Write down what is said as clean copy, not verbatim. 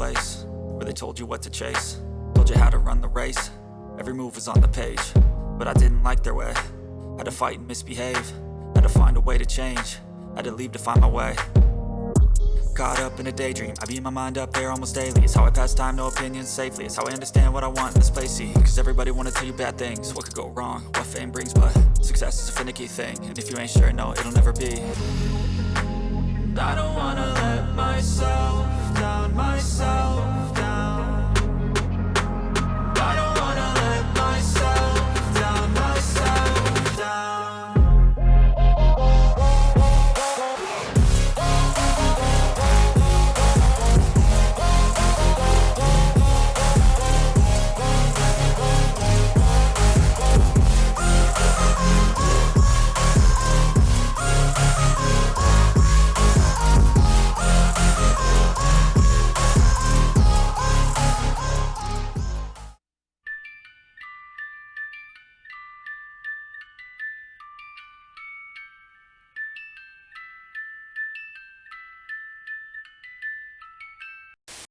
place where they told you what to chase, told you how to run the race. Every move was on the page, but I didn't like their way. Had to fight and misbehave, had to find a way to change, had to leave to find my way. Caught up in a daydream, I beat my mind up there almost daily. It's how I pass time, no opinions safely. It's how I understand what I want in this place, see. Cause everybody wanna tell you bad things, what could go wrong, what fame brings. But success is a finicky thing, and if you ain't sure, no, it'll never be.